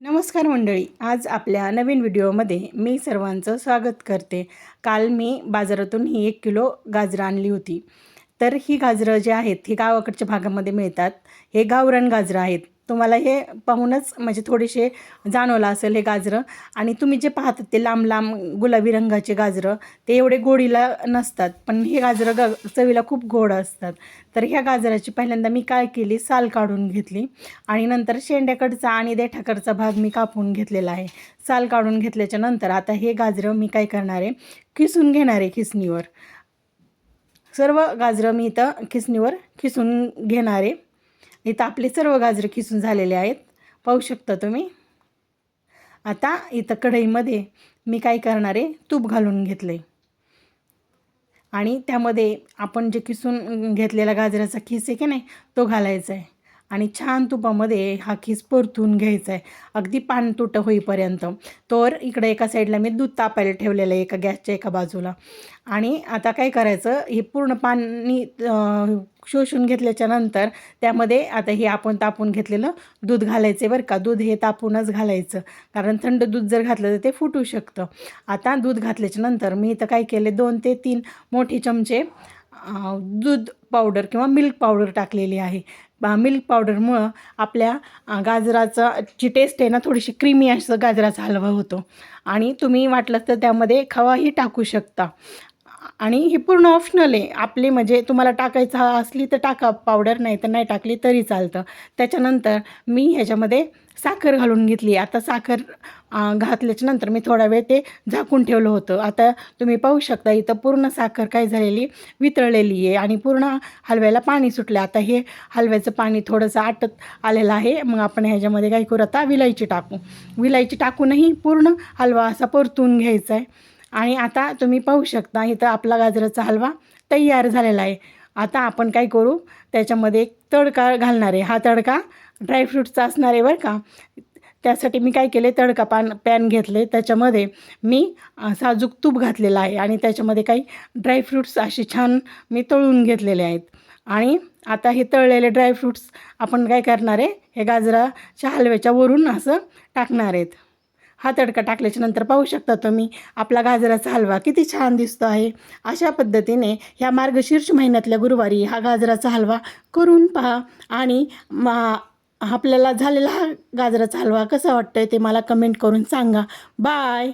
नमस्कार मंडळी, आज आपल्या नवीन व्हिडिओमध्ये मी सर्वांचं स्वागत करते। काल मी बाजारातून ही 1 किलो गाजरं आणली होती। तर ही गाजरं जी आहेत ही गावाकडच्या भागामध्ये मिळतात। हे गावरान गाजरं आहेत। तुम्हाला हे पाहूनच म्हणजे थोडेसे जाणवलं असेल हे गाजरं। आणि तुम्ही जे पाहतात ते लांब लांब गुलाबी रंगाचे गाजरं ते एवढे गोडीला नसतात, पण हे गाजरं चवीला खूप गोड असतात। तर ह्या गाजराची पहिल्यांदा मी काय केली, साल काढून घेतली आणि नंतर शेंड्याकडचा आणि देठाकडचा भाग मी कापून घेतलेला आहे। साल काढून घेतल्याच्या नंतर आता हे गाजरं मी काय करणार आहे, खिसून घेणार आहे खिसणीवर। सर्व गाजरं मी इथं खिसणीवर खिसून घेणार आहे। इथं आपले सर्व गाजरं खिसून झालेले आहेत, पाहू शकता तुम्ही। आता इथं कढईमध्ये मी काय करणार आहे, तूप घालून घेतले आणि त्यामध्ये आपण जे खिसून घेतलेला गाजराचा खिस आहे की नाही तो घालायचा आहे आणि छान तुपामध्ये हा खिस परतून घ्यायचा आहे अगदी पानतुट होईपर्यंत। तर इकडे एका साईडला मी दूध तापायला ठेवलेलं आहे एका गॅसच्या एका बाजूला। आणि आता काय करायचं, हे पूर्ण पाणी शोषून घेतल्याच्या नंतर त्यामध्ये आता हे आपण तापून घेतलेलं दूध घालायचं बरं का। दूध हे तापूनच घालायचं, कारण थंड दूध जर घातलं तर ते फुटू शकतं। आता दूध घातल्याच्या नंतर मी इथं काय केले, 2 ते 3 मोठे चमचे दूध पावडर किंवा मिल्क पावडर टाकलेली आहे। मिल्क पावडरमुळं आपल्या गाजराचा जी टेस्ट आहे ना, थोडीशी क्रीमी असं गाजराचा हलवा होतो। आणि तुम्ही वाटलं तर त्यामध्ये खवाही टाकू शकता आणि हे पूर्ण ऑप्शनल आहे आपले, म्हणजे तुम्हाला टाकायचं असली तर टाका पावडर, नाही तर नाही टाकली तरी चालतं। त्याच्यानंतर मी ह्याच्यामध्ये साखर घालून घेतली। आता साखर घातल्याच्यानंतर मी थोडा वेळ ते झाकून ठेवलं होतं। आता तुम्ही पाहू शकता इथं पूर्ण साखर काय झालेली, वितळलेली आहे आणि पूर्ण हलव्याला पाणी सुटलं। आता हे हलव्याचं पाणी थोडंसं आटत आलेलं आहे। मग आपण ह्याच्यामध्ये काय करू, आता विलायची टाकू। विलायची टाकूनही पूर्ण हलवा असा परतून घ्यायचा आहे। आणि आता तुम्ही पाहू शकता इथं आपला गाजराचा हलवा तयार झालेला आहे। आता आपण काय करू, त्याच्यामध्ये एक तडका घालणार आहे। हा तडका ड्रायफ्रूटचा असणार आहे बरं का। त्यासाठी मी काय केले, तडका पॅन घेतले, त्याच्यामध्ये मी साजूक तूप घातलेलं आहे आणि त्याच्यामध्ये काही ड्रायफ्रूट्स असे छान मी तळून घेतलेले आहेत। आणि आता हे तळलेले ड्रायफ्रूट्स आपण काय करणार आहे, हे गाजराच्या हलव्याच्या वरून असं टाकणार आहेत। हा तडका टाकल्याच्या नंतर पाहू शकता तुम्ही आपला गाजराचा हलवा किती छान दिसतो आहे। अशा पद्धतीने ह्या मार्गशीर्ष महिन्यातल्या गुरुवारी हा गाजराचा हलवा करून पहा आणि आपल्याला झालेला हा गाजराचा हलवा कसा वाटतोय ते मला कमेंट करून सांगा। बाय।